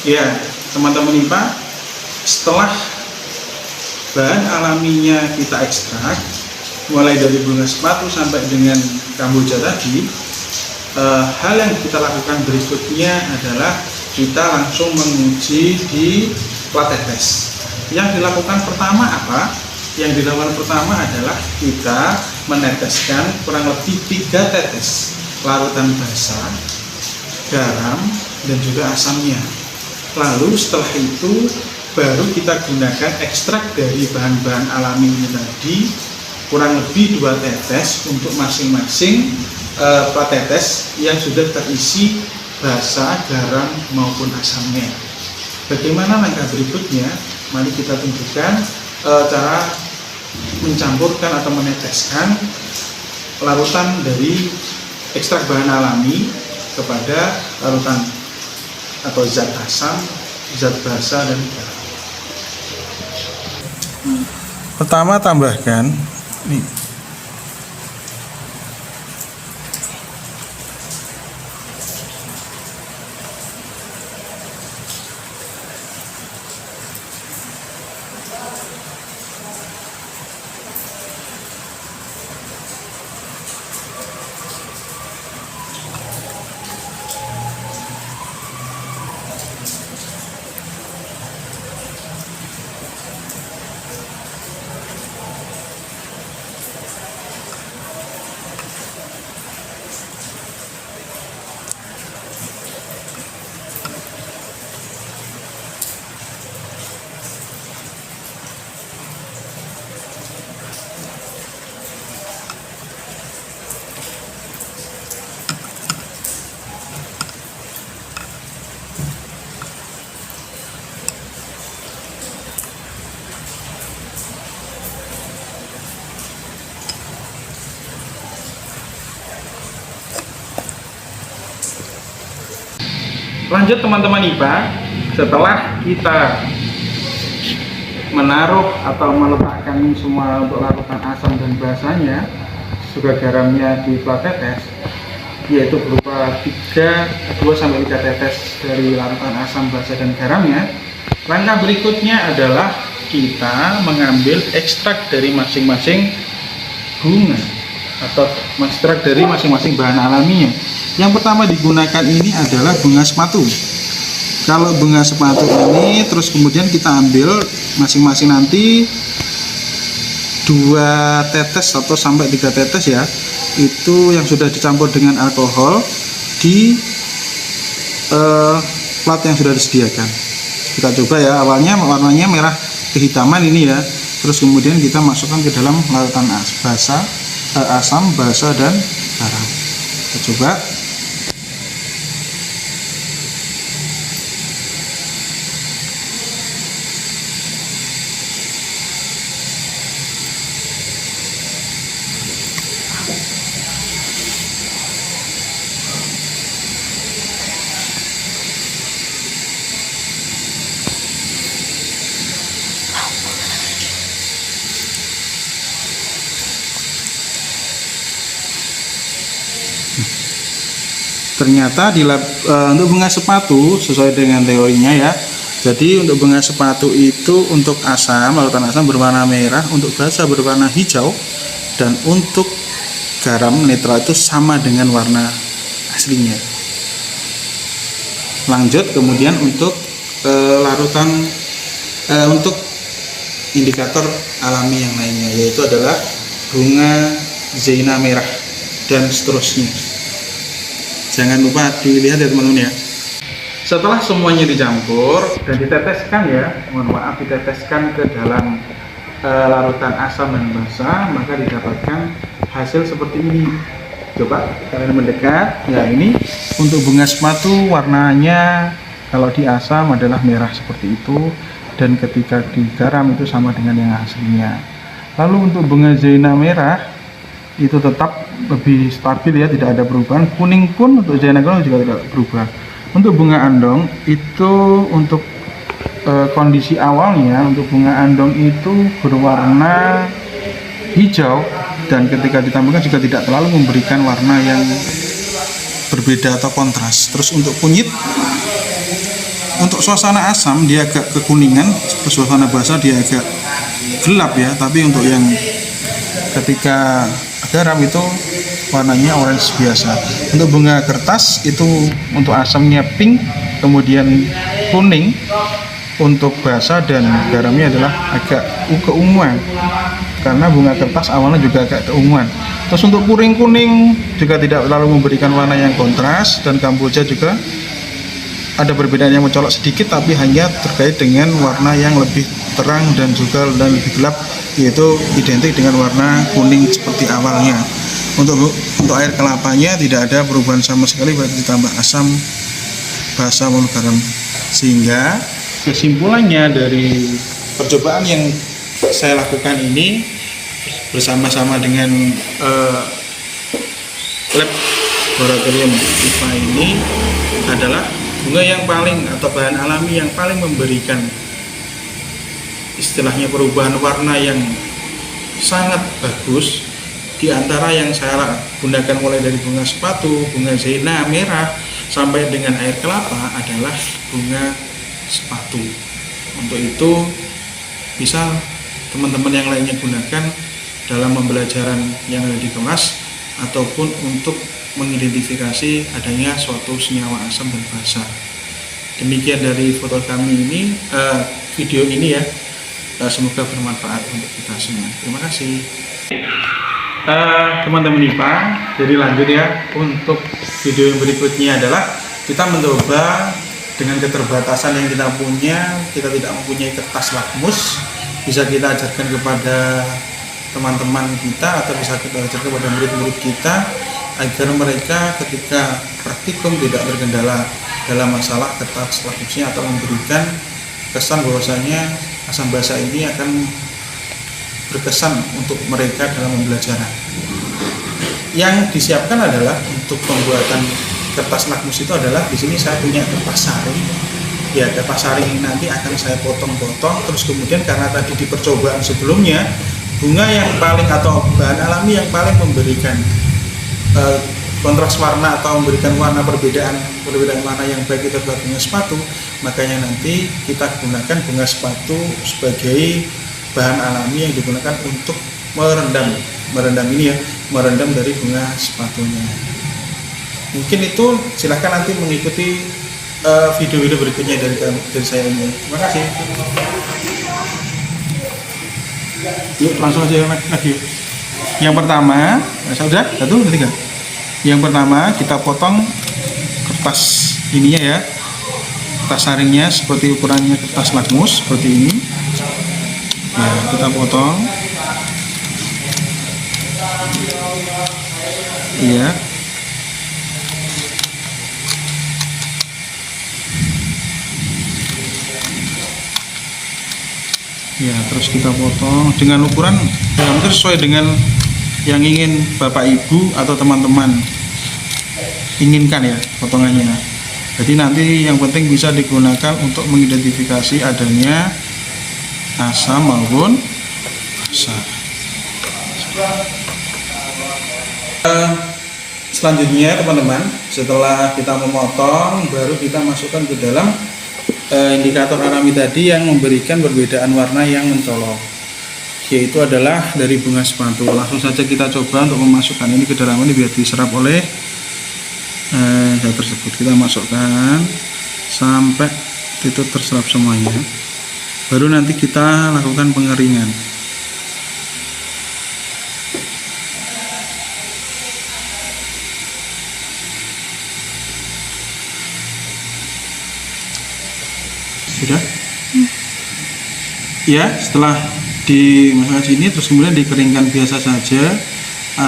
Ya, teman-teman IPA, setelah bahan alaminya kita ekstrak, mulai dari bunga sepatu sampai dengan kamboja tadi, hal yang kita lakukan berikutnya adalah kita langsung menguji di plat tetes. Yang dilakukan pertama apa? Yang dilakukan pertama adalah kita meneteskan kurang lebih 3 tetes larutan basah, garam, dan juga asamnya. Lalu setelah itu baru kita gunakan ekstrak dari bahan-bahan alami ini tadi, kurang lebih 2 tetes untuk masing-masing plat tetes yang sudah terisi basah, garam maupun asamnya. Bagaimana langkah berikutnya? Mari kita tunjukkan cara mencampurkan atau meneteskan larutan dari ekstrak bahan alami kepada larutan atau zat asam, zat basah, dan garam. Pertama, tambahkan nih, lanjut teman-teman IPA, setelah kita menaruh atau meletakkan semua untuk larutan asam dan basahnya, juga garamnya di plat tetes, yaitu berupa 2-3 tetes dari larutan asam, basah, dan garamnya. Langkah berikutnya adalah kita mengambil ekstrak dari masing-masing bunga atau ekstrak dari masing-masing bahan alaminya. Yang pertama digunakan ini adalah bunga sepatu. Kalau bunga sepatu ini terus kemudian kita ambil masing-masing nanti 2 tetes atau sampai 3 tetes ya, itu yang sudah dicampur dengan alkohol di plat yang sudah disediakan. Kita coba ya, awalnya warnanya merah kehitaman ini ya, terus kemudian kita masukkan ke dalam larutan asam, basah, dan garam. Kita coba. Ternyata untuk bunga sepatu sesuai dengan teorinya ya. Jadi untuk bunga sepatu itu untuk asam, larutan asam berwarna merah, untuk basah berwarna hijau, dan untuk garam netral itu sama dengan warna aslinya. Lanjut kemudian untuk untuk indikator alami yang lainnya, yaitu adalah bunga zeina merah dan seterusnya. Jangan lupa dilihat ya teman-teman ya. Setelah semuanya dicampur dan diteteskan ya, mohon maaf, diteteskan ke dalam larutan asam dan basah, maka didapatkan hasil seperti ini. Coba kalian mendekat. Ya, ini untuk bunga sepatu warnanya kalau di asam adalah merah seperti itu, dan ketika di garam itu sama dengan yang aslinya. Lalu untuk bunga zeina merah itu tetap lebih stabil ya, tidak ada perubahan. Kuning pun untuk zeina juga tidak berubah. Untuk bunga andong itu untuk kondisi awalnya, untuk bunga andong itu berwarna hijau, dan ketika ditambahkan juga tidak terlalu memberikan warna yang berbeda atau kontras. Terus untuk kunyit untuk suasana asam dia agak kekuningan, suasana basah dia agak gelap ya, tapi untuk yang ketika garam itu warnanya orange biasa. Untuk bunga kertas itu untuk asamnya pink, kemudian kuning. Untuk basah dan garamnya adalah agak keunguan, karena bunga kertas awalnya juga agak keunguan. Terus untuk puring kuning juga tidak terlalu memberikan warna yang kontras, dan Kamboja juga ada perbedaan yang mencolok sedikit, tapi hanya terkait dengan warna yang lebih terang dan juga lebih gelap, yaitu identik dengan warna kuning seperti awalnya. Untuk air kelapanya tidak ada perubahan sama sekali, baik ditambah asam, basah maupun garam. Sehingga kesimpulannya dari percobaan yang saya lakukan ini bersama-sama dengan laboratorium IPA ini adalah bunga yang paling atau bahan alami yang paling memberikan istilahnya perubahan warna yang sangat bagus. Di antara yang saya gunakan mulai dari bunga sepatu, bunga zena merah sampai dengan air kelapa adalah bunga sepatu. Untuk itu bisa teman-teman yang lainnya gunakan dalam pembelajaran yang ada di kelas ataupun untuk mengidentifikasi adanya suatu senyawa asam dan basah. Demikian dari foto kami ini, video ini ya. Semoga bermanfaat untuk kita semua. Terima kasih. Teman-teman IPA, jadi lanjut ya. Untuk video yang berikutnya adalah kita mencoba dengan keterbatasan yang kita punya, kita tidak mempunyai kertas lakmus, bisa kita ajarkan kepada teman-teman kita atau bisa kita ajarkan kepada murid-murid kita agar mereka ketika praktikum tidak terkendala dalam masalah kertas lakmusnya atau memberikan kesan bahwasanya asam basah ini akan berkesan untuk mereka dalam pembelajaran. Yang disiapkan adalah untuk pembuatan kertas lakmus itu adalah di sini saya punya kertas saring. Ya, kertas saring ini nanti akan saya potong-potong, terus kemudian karena tadi di percobaan sebelumnya bunga yang paling atau bahan alami yang paling memberikan kontras warna atau memberikan perbedaan warna yang baik itu adalah bunga sepatu, makanya nanti kita gunakan bunga sepatu sebagai bahan alami yang digunakan untuk merendam ini ya, merendam dari bunga sepatunya. Mungkin itu silahkan nanti mengikuti video-video berikutnya dari saya ini. Terima kasih. Yuk langsung aja lagi. Yang pertama, sudah 1, 2, 3. Yang pertama kita potong kertas ininya ya, kertas saringnya seperti ukurannya kertas lakmus seperti ini. Ya, kita potong. Iya. Ya, terus kita potong dengan ukuran ya mungkin sesuai dengan yang ingin Bapak Ibu atau teman-teman inginkan ya potongannya. Jadi nanti yang penting bisa digunakan untuk mengidentifikasi adanya asam maupun basah. Selanjutnya teman-teman, setelah kita memotong baru kita masukkan ke dalam indikator alami tadi yang memberikan perbedaan warna yang mencolok, yaitu adalah dari bunga sepatu. Langsung saja kita coba untuk memasukkan ini ke dalam ini biar diserap oleh zat tersebut. Kita masukkan sampai itu terserap semuanya, baru nanti kita lakukan pengeringan. Sudah? Ya, setelah dimasukkan sini terus kemudian dikeringkan biasa saja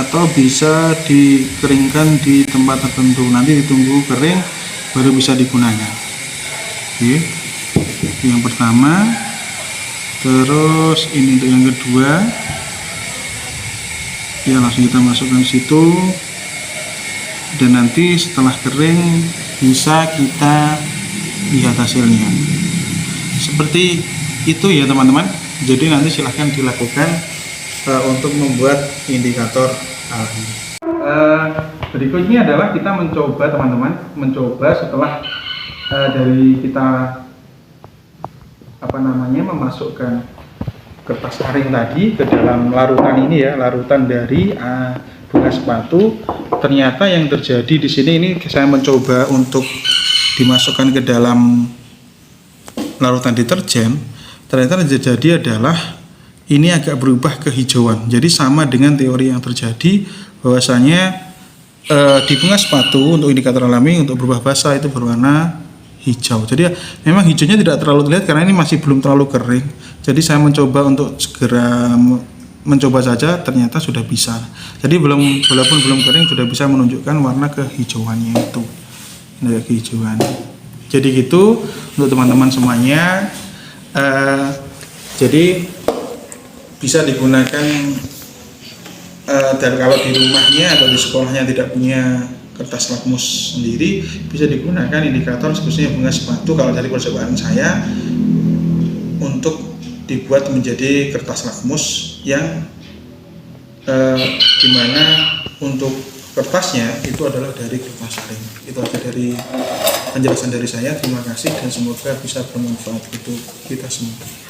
atau bisa dikeringkan di tempat tertentu. Nanti ditunggu kering baru bisa digunakan. Oke. Yang pertama, terus ini untuk yang kedua. Ya, langsung kita masukkan di situ. Dan nanti setelah kering bisa kita lihat hasilnya. Seperti itu ya teman-teman. Jadi nanti silahkan dilakukan untuk membuat indikator alami. Berikutnya adalah kita mencoba teman-teman, mencoba setelah dari kita memasukkan kertas aring tadi ke dalam larutan ini ya, larutan dari bunga sepatu. Ternyata yang terjadi di sini, ini saya mencoba untuk dimasukkan ke dalam larutan deterjen. Ternyata yang terjadi adalah ini agak berubah kehijauan. Jadi sama dengan teori yang terjadi bahwasanya di bunga sepatu untuk indikator alami untuk berubah basah itu berwarna hijau. Jadi memang hijaunya tidak terlalu terlihat karena ini masih belum terlalu kering. Jadi saya mencoba untuk segera mencoba saja, ternyata sudah bisa. Jadi walaupun belum kering sudah bisa menunjukkan warna kehijauannya itu. Ini kehijauan. Jadi gitu untuk teman-teman semuanya. Jadi bisa digunakan dan kalau di rumahnya atau di sekolahnya tidak punya kertas lakmus sendiri, bisa digunakan indikator khususnya bunga sepatu kalau dari percobaan saya untuk dibuat menjadi kertas lakmus yang dimana untuk kertasnya itu adalah dari kertas aring. Itu aja dari penjelasan dari saya. Terima kasih dan semoga bisa bermanfaat untuk kita semua.